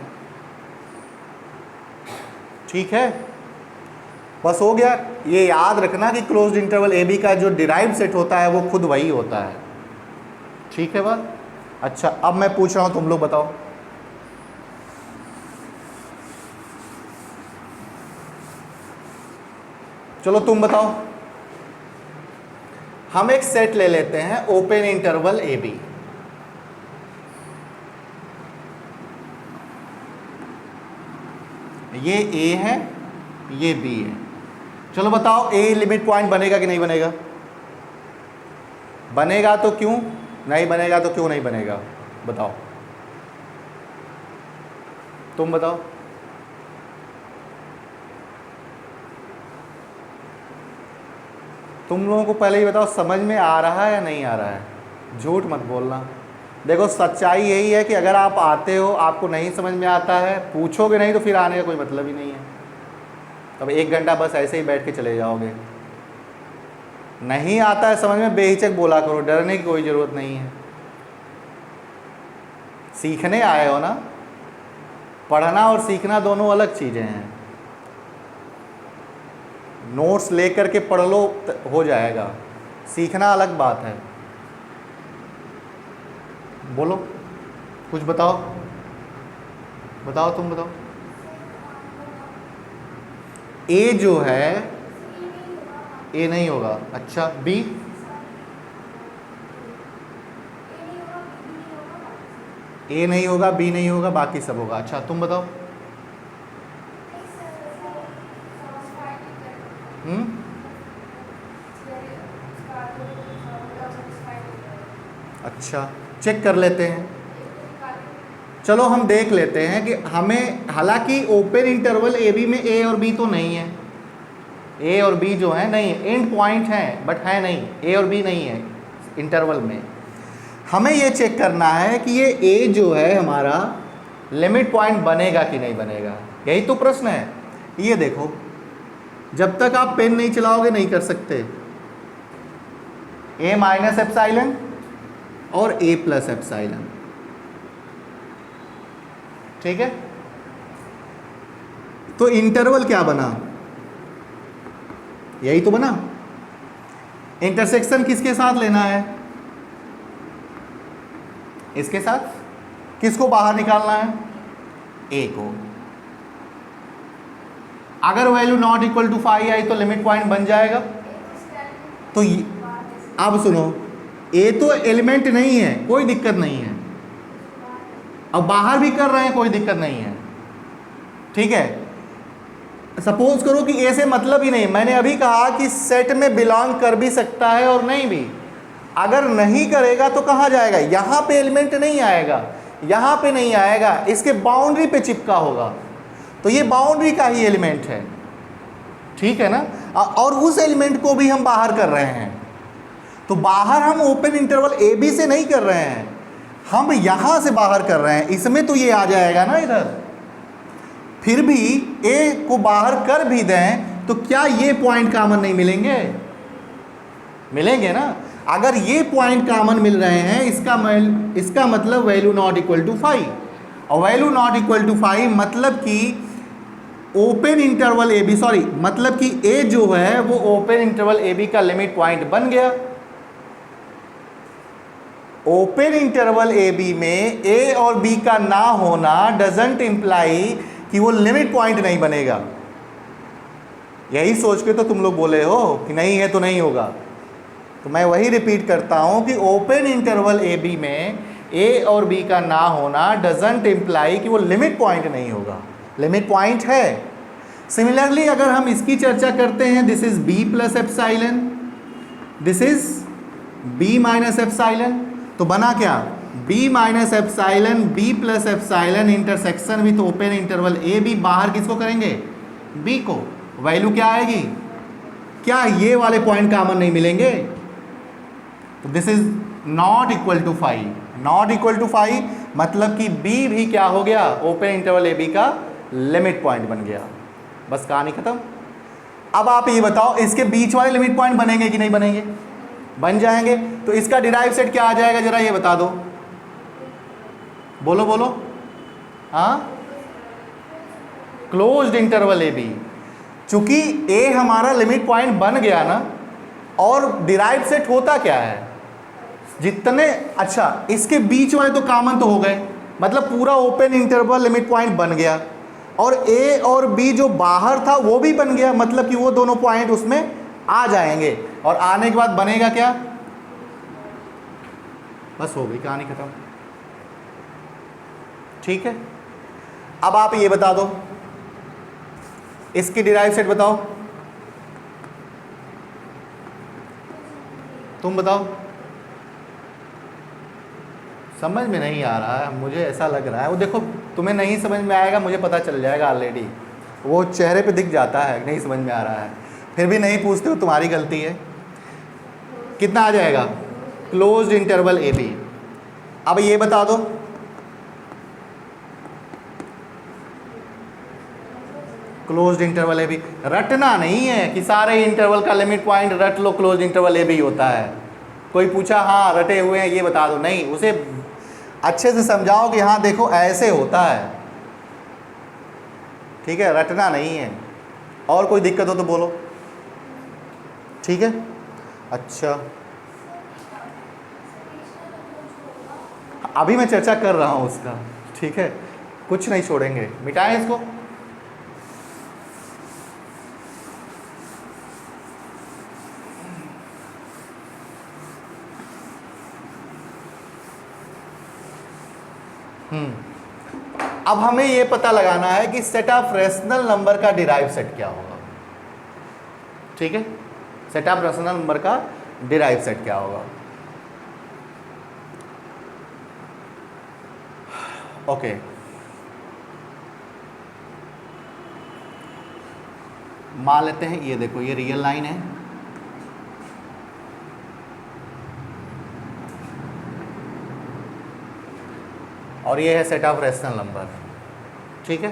ठीक है, बस हो गया। ये याद रखना कि क्लोज्ड इंटरवल ए बी का जो डिराइव्ड सेट होता है वो खुद वही होता है, ठीक है बात। अच्छा, अब मैं पूछ रहा हूं, तुम लोग बताओ, चलो तुम बताओ। हम एक सेट ले लेते हैं ओपन इंटरवल ए बी, ये ए है, ये बी है। चलो बताओ, ए लिमिट पॉइंट बनेगा कि नहीं बनेगा, बनेगा तो क्यों, नहीं बनेगा तो क्यों नहीं बनेगा, बताओ, तुम बताओ। तुम लोगों को पहले ही बताओ, समझ में आ रहा है या नहीं आ रहा है, झूठ मत बोलना। देखो सच्चाई यही है कि अगर आप आते हो, आपको नहीं समझ में आता है, पूछोगे नहीं तो फिर आने का कोई मतलब ही नहीं है। अब 1 घंटा बस ऐसे ही बैठ के चले जाओगे। नहीं आता है समझ में, बेहिचक बोला करो, डरने की कोई ज़रूरत नहीं है। सीखने आए हो ना, पढ़ना और सीखना दोनों अलग चीज़ें हैं। नोट्स लेकर के पढ़ लो हो जाएगा, सीखना अलग बात है। बोलो कुछ बताओ, बताओ तुम बताओ। ए जो है, ए नहीं होगा, अच्छा बी, ए नहीं होगा, बी नहीं होगा, बाकी सब होगा। अच्छा तुम बताओ। अच्छा चेक कर लेते हैं, चलो हम देख लेते हैं कि हमें, हालांकि ओपन इंटरवल ए बी में ए और बी तो नहीं है, ए और बी जो है नहीं है, एंड पॉइंट है बट है नहीं, ए और बी नहीं है इंटरवल में। हमें ये चेक करना है कि ये ए जो है हमारा लिमिट पॉइंट बनेगा कि नहीं बनेगा, यही तो प्रश्न है। ये देखो, जब तक आप पेन नहीं चलाओगे नहीं कर सकते। ए माइनस एप्साइलन और ए प्लस एप्साइलन, ठीक है। तो इंटरवल क्या बना, यही तो बना। इंटरसेक्शन किसके साथ लेना है, इसके साथ। किसको बाहर निकालना है, ए को। अगर वैल्यू नॉट इक्वल टू 5 आई तो लिमिट पॉइंट बन जाएगा। तो अब सुनो, ए तो एलिमेंट नहीं है, कोई दिक्कत नहीं है, अब बाहर भी कर रहे हैं कोई दिक्कत नहीं है, ठीक है। सपोज करो कि ए से मतलब ही नहीं, मैंने अभी कहा कि सेट में बिलोंग कर भी सकता है और नहीं भी। अगर नहीं करेगा तो कहाँ जाएगा, यहाँ पे एलिमेंट नहीं आएगा, यहाँ पे नहीं आएगा, इसके बाउंड्री पे चिपका होगा, तो ये बाउंड्री का ही एलिमेंट है, ठीक है ना। और उस एलिमेंट को भी हम बाहर कर रहे हैं, तो बाहर हम ओपन इंटरवल ए बी से नहीं कर रहे हैं, हम यहाँ से बाहर कर रहे हैं, इसमें तो ये आ जाएगा ना इधर। फिर भी ए को बाहर कर भी दें तो क्या ये पॉइंट कॉमन नहीं मिलेंगे, मिलेंगे ना। अगर ये पॉइंट कॉमन मिल रहे हैं इसका मतलब वैल्यू नॉट इक्वल टू 5, और वैल्यू नॉट इक्वल टू 5 मतलब कि ओपन इंटरवल ए बी, सॉरी मतलब कि ए जो है वो ओपन इंटरवल ए बी का लिमिट पॉइंट बन गया। ओपन इंटरवल ए बी में ए और बी का ना होना डजंट इंप्लाई कि वो लिमिट पॉइंट नहीं बनेगा। यही सोच के तो तुम लोग बोले हो कि नहीं है तो नहीं होगा, तो मैं वही रिपीट करता हूं कि ओपन इंटरवल ए बी में ए और बी का ना होना डजंट इंप्लाई कि वो लिमिट पॉइंट नहीं होगा, लिमिट पॉइंट है। सिमिलरली अगर हम इसकी चर्चा करते हैं, this is b plus epsilon, this is b minus epsilon, तो बना क्या, b minus epsilon b plus epsilon intersection with open interval A b. बाहर किसको करेंगे, बी को। वैल्यू क्या आएगी, क्या ये वाले पॉइंट कॉमन नहीं मिलेंगे, तो this is not equal to 5, not equal to 5 मतलब कि बी भी क्या हो गया, ओपन इंटरवल ए बी का लिमिट पॉइंट बन गया। बस कहानी खत्म। अब आप ये बताओ इसके बीच वाले लिमिट पॉइंट बनेंगे कि नहीं बनेंगे, बन जाएंगे। तो इसका डिराइव सेट क्या आ जाएगा, जरा ये बता दो, बोलो बोलो। हाँ, क्लोज्ड इंटरवल ए बी। चूंकि ए हमारा लिमिट पॉइंट बन गया ना, और डिराइव सेट होता क्या है, जितने, अच्छा इसके बीच वाले तो कॉमन तो हो गए, मतलब पूरा ओपन इंटरवल लिमिट पॉइंट बन गया, और ए और बी जो बाहर था वो भी बन गया, मतलब कि वो दोनों पॉइंट उसमें आ जाएंगे, और आने के बाद बनेगा क्या, बस हो गई कहानी खत्म, ठीक है। अब आप ये बता दो, इसकी डिराइव सेट बताओ, तुम बताओ। समझ में नहीं आ रहा है, मुझे ऐसा लग रहा है, वो देखो तुम्हें नहीं समझ में आएगा, मुझे पता चल जाएगा ऑलरेडी, वो चेहरे पे दिख जाता है नहीं समझ में आ रहा है, फिर भी नहीं पूछते हो, तुम्हारी गलती है। कितना आ जाएगा, क्लोज्ड इंटरवल ए बी। अब ये बता दो, क्लोज्ड इंटरवल ए बी, रटना नहीं है कि सारे इंटरवल का लिमिट पॉइंट रट लो, क्लोज्ड इंटरवल ए बी होता है। कोई पूछा हाँ रटे हुए हैं ये बता दो, नहीं, उसे अच्छे से समझाओ कि हाँ देखो ऐसे होता है, ठीक है, रटना नहीं है। और कोई दिक्कत हो तो बोलो, ठीक है। अच्छा अभी मैं चर्चा कर रहा हूँ उसका, ठीक है, कुछ नहीं छोड़ेंगे, मिटाएं इसको। अब हमें ये पता लगाना है कि सेट ऑफ रेशनल नंबर का डिराइव सेट क्या होगा, ठीक है, सेट ऑफ रेशनल नंबर का डिराइव सेट क्या होगा। ओके, मान लेते हैं ये देखो ये रियल लाइन है, और ये है सेट ऑफ रेशनल नंबर, ठीक है।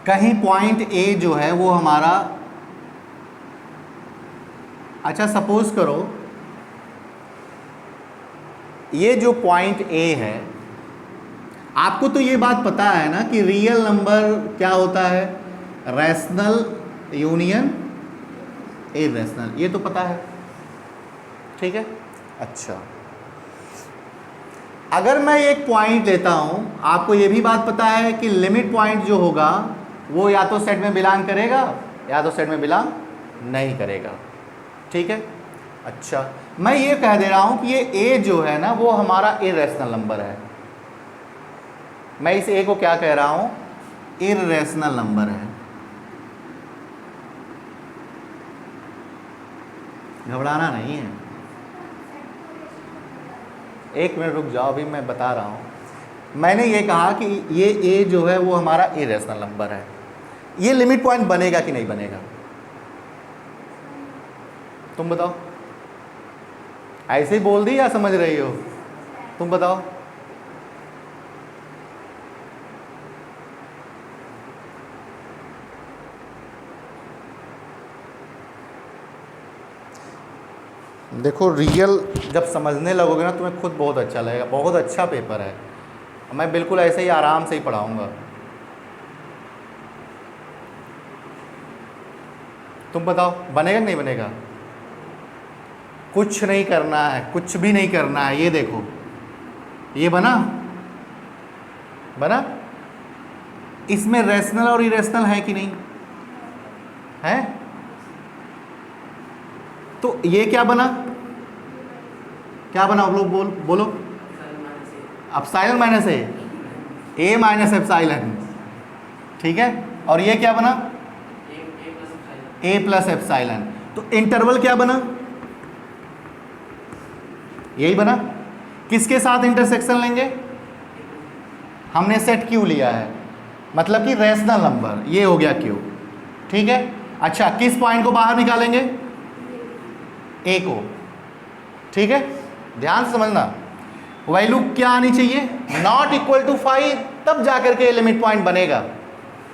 कहीं पॉइंट ए जो है वो हमारा, अच्छा सपोज करो ये जो पॉइंट ए है, आपको तो ये बात पता है ना कि रियल नंबर क्या होता है, रैशनल यूनियन इररेशनल, ये तो पता है, ठीक है। अच्छा अगर मैं एक पॉइंट लेता हूं, आपको ये भी बात पता है कि लिमिट पॉइंट जो होगा वो या तो सेट में बिलोंग करेगा या तो सेट में बिलोंग नहीं करेगा। ठीक है, अच्छा मैं ये कह दे रहा हूं कि ये a जो है ना वो हमारा इर्रेशनल नंबर है। मैं इस a को क्या कह रहा हूं, इर्रेशनल नंबर है। घबराना नहीं है, एक मिनट रुक जाओ, अभी मैं बता रहा हूं। मैंने ये कहा कि ये a जो है वो हमारा इर्रेशनल नंबर है। ये लिमिट पॉइंट बनेगा कि नहीं बनेगा, तुम बताओ। ऐसे ही बोल दी या समझ रही हो, तुम बताओ। देखो रियल जब समझने लगोगे ना तुम्हें खुद बहुत अच्छा लगेगा। बहुत अच्छा पेपर है, मैं बिल्कुल ऐसे ही आराम से ही पढ़ाऊंगा। तुम बताओ बनेगा कि नहीं बनेगा। कुछ नहीं करना है, कुछ भी नहीं करना है। ये देखो ये बना, बना। इसमें रैशनल और इरेशनल है कि नहीं है, तो ये क्या बना, क्या बना आप लोग बोलो। एप्सिलॉन माइनस ए माइनस एप्सिलॉन, ठीक है। और ये क्या बना, ए प्लस एप्सिलॉन। तो इंटरवल क्या बना, यही बना। किसके साथ इंटरसेक्शन लेंगे, हमने सेट क्यू लिया है, मतलब कि रैशनल नंबर, ये हो गया क्यू। ठीक है, अच्छा किस पॉइंट को बाहर निकालेंगे, ए को। ठीक है, ध्यान से समझना, वैल्यू क्या आनी चाहिए, नॉट इक्वल टू 5, तब जाकर के लिमिट पॉइंट बनेगा,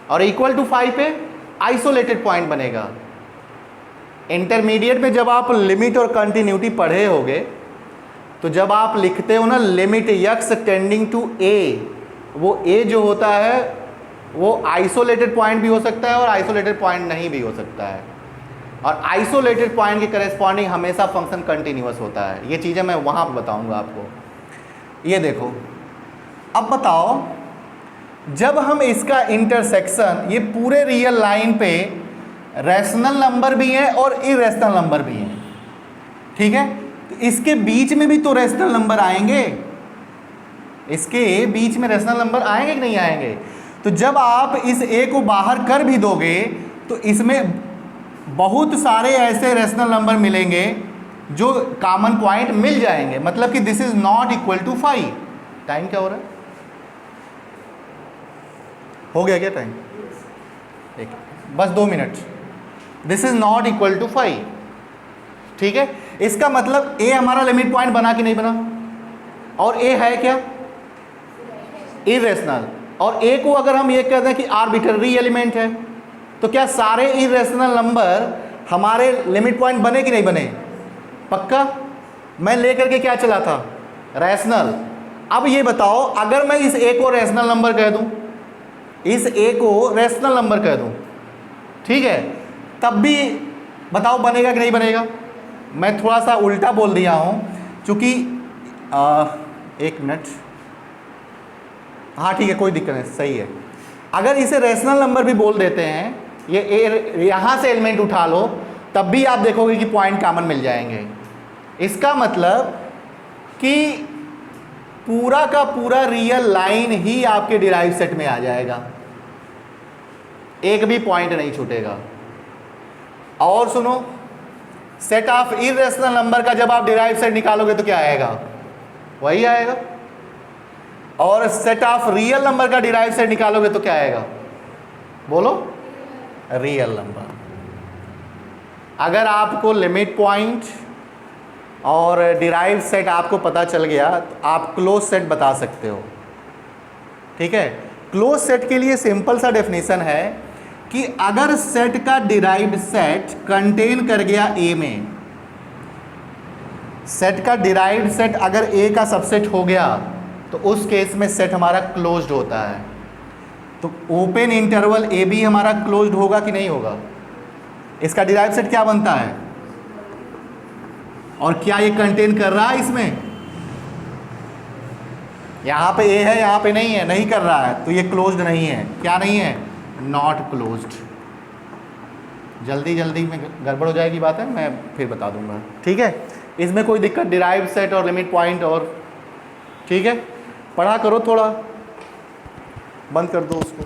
और इक्वल टू 5 पे आइसोलेटेड पॉइंट बनेगा। इंटरमीडिएट में जब आप लिमिट और कंटिन्यूटी पढ़े होगे तो जब आप लिखते हो ना लिमिट यक्स टेंडिंग टू ए, वो ए जो होता है वो आइसोलेटेड पॉइंट भी हो सकता है और आइसोलेटेड पॉइंट नहीं भी हो सकता है। और आइसोलेटेड पॉइंट के करेस्पॉन्डिंग हमेशा फंक्शन कंटिन्यूअस होता है। ये चीज़ें मैं वहाँ पर बताऊँगा आपको। ये देखो, अब बताओ जब हम इसका इंटरसेक्शन, ये पूरे रियल लाइन पे रैशनल नंबर भी हैं और इरेशनल नंबर भी हैं, ठीक है, तो इसके बीच में भी तो रैशनल नंबर आएंगे, इसके बीच में रैशनल नंबर आएंगे कि नहीं आएंगे। तो जब आप इस ए को बाहर कर भी दोगे तो इसमें बहुत सारे ऐसे रैशनल नंबर मिलेंगे जो कॉमन पॉइंट मिल जाएंगे, मतलब कि this is not equal to 5। Time क्या हो रहा है, हो गया क्या टाइम, एक बस 2 minute. This is not equal to 5, ठीक है। इसका मतलब ए हमारा लिमिट पॉइंट बना कि नहीं बना, और ए है क्या, इरेशनल। और ए को अगर हम ये कहते हैं कि आर्बिट्ररी एलिमेंट है, तो क्या सारे इरेशनल नंबर हमारे लिमिट पॉइंट बने कि नहीं बने, पक्का। मैं लेकर के क्या चला था, रैशनल। अब ये बताओ अगर मैं इस ए को रैशनल नंबर कह दूं, इस ए को रैशनल नंबर कह दूं, ठीक है, तब भी बताओ बनेगा कि नहीं बनेगा। मैं थोड़ा सा उल्टा बोल दिया हूं क्योंकि 1 मिनट, हाँ ठीक है कोई दिक्कत नहीं, सही है। अगर इसे रैशनल नंबर भी बोल देते हैं, ये ए यहाँ से एलिमेंट उठा लो, तब भी आप देखोगे कि पॉइंट कॉमन मिल जाएंगे। इसका मतलब कि पूरा का पूरा रियल लाइन ही आपके डिराइव सेट में आ जाएगा, एक भी पॉइंट नहीं छूटेगा। और सुनो, सेट ऑफ इरेशनल नंबर का जब आप डिराइव सेट निकालोगे तो क्या आएगा, वही आएगा। और सेट ऑफ रियल नंबर का डिराइव सेट निकालोगे तो क्या आएगा, बोलो, रियल नंबर। अगर आपको लिमिट पॉइंट और डिराइव सेट आपको पता चल गया तो आप क्लोज सेट बता सकते हो, ठीक है। क्लोज सेट के लिए सिंपल सा डेफिनेशन है कि अगर सेट का डिराइव्ड सेट कंटेन कर गया ए में, सेट का डिराइव्ड सेट अगर ए का सबसेट हो गया तो उस केस में सेट हमारा क्लोज्ड होता है। तो ओपन इंटरवल ए बी हमारा क्लोज्ड होगा कि नहीं होगा, इसका डिराइव्ड सेट क्या बनता है, और क्या ये कंटेन कर रहा है इसमें, यहाँ पे ए है, यहाँ पे नहीं है, नहीं कर रहा है, तो ये क्लोज्ड नहीं है। क्या नहीं है? Not closed. जल्दी जल्दी में गड़बड़ हो जाएगी बात है, मैं फिर बता दूंगा, ठीक है। इसमें कोई दिक्कत, डिराइव सेट और लिमिट पॉइंट और, ठीक है। पढ़ा करो थोड़ा, बंद कर दो उसको।